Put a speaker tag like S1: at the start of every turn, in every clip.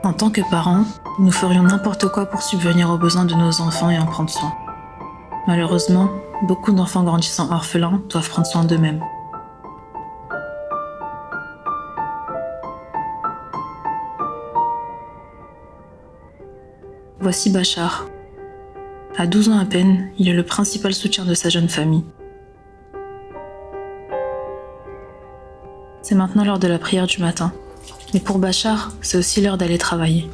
S1: En tant que parents, nous ferions n'importe quoi pour subvenir aux besoins de nos enfants et en prendre soin. Malheureusement, beaucoup d'enfants grandissant orphelins doivent prendre soin d'eux-mêmes. Voici Bachar. À 12 ans à peine, il est le principal soutien de sa jeune famille. C'est maintenant l'heure de la prière du matin. Mais pour Bachar, c'est aussi l'heure d'aller travailler.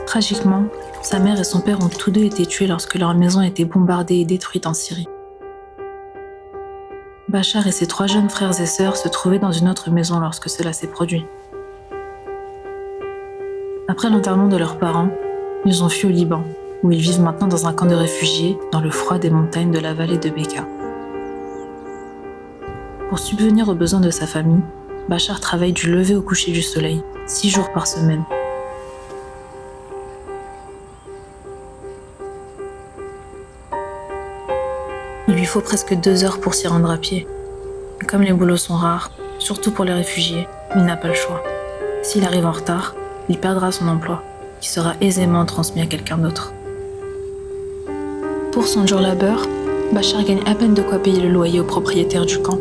S1: Tragiquement, sa mère et son père ont tous deux été tués lorsque leur maison a été bombardée et détruite en Syrie. Bachar et ses 3 jeunes frères et sœurs se trouvaient dans une autre maison lorsque cela s'est produit. Après l'enterrement de leurs parents, ils ont fui au Liban, où ils vivent maintenant dans un camp de réfugiés dans le froid des montagnes de la vallée de Bekaa. Pour subvenir aux besoins de sa famille, Bachar travaille du lever au coucher du soleil, 6 jours par semaine. Il lui faut presque 2 heures pour s'y rendre à pied. Et comme les boulots sont rares, surtout pour les réfugiés, il n'a pas le choix. S'il arrive en retard, il perdra son emploi, qui sera aisément transmis à quelqu'un d'autre. Pour son dur labeur, Bachar gagne à peine de quoi payer le loyer au propriétaire du camp.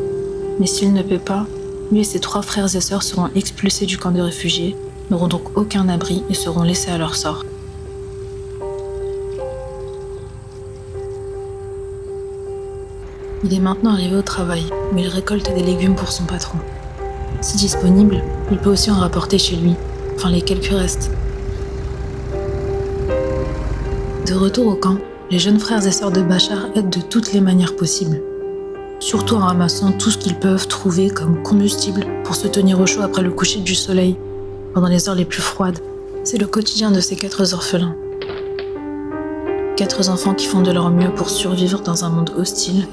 S1: Mais s'il ne paie pas, lui et ses 3 frères et sœurs seront expulsés du camp de réfugiés, n'auront donc aucun abri et seront laissés à leur sort. Il est maintenant arrivé au travail, où il récolte des légumes pour son patron. Si disponible, il peut aussi en rapporter chez lui, enfin les quelques restes. De retour au camp, les jeunes frères et sœurs de Bachar aident de toutes les manières possibles. Surtout en ramassant tout ce qu'ils peuvent trouver comme combustible pour se tenir au chaud après le coucher du soleil, pendant les heures les plus froides. C'est le quotidien de ces 4 orphelins. 4 enfants qui font de leur mieux pour survivre dans un monde hostile,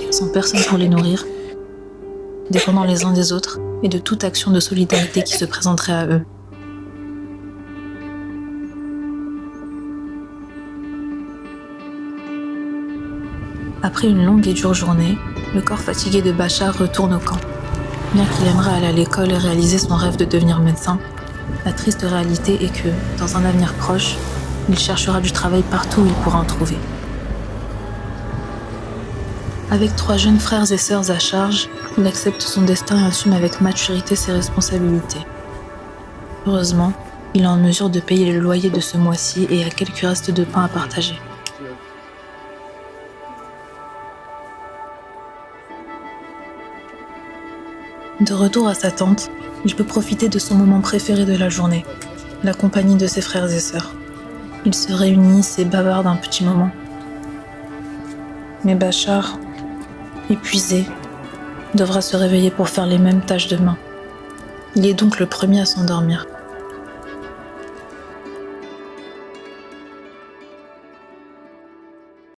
S1: sans personne pour les nourrir, dépendant les uns des autres et de toute action de solidarité qui se présenterait à eux. Après une longue et dure journée, le corps fatigué de Bachar retourne au camp. Bien qu'il aimerait aller à l'école et réaliser son rêve de devenir médecin, la triste réalité est que, dans un avenir proche, il cherchera du travail partout où il pourra en trouver. Avec 3 jeunes frères et sœurs à charge, il accepte son destin et assume avec maturité ses responsabilités. Heureusement, il est en mesure de payer le loyer de ce mois-ci et a quelques restes de pain à partager. De retour à sa tente, il peut profiter de son moment préféré de la journée, la compagnie de ses frères et sœurs. Ils se réunissent et bavardent un petit moment. Mais Bachar, épuisé, devra se réveiller pour faire les mêmes tâches demain. Il est donc le premier à s'endormir.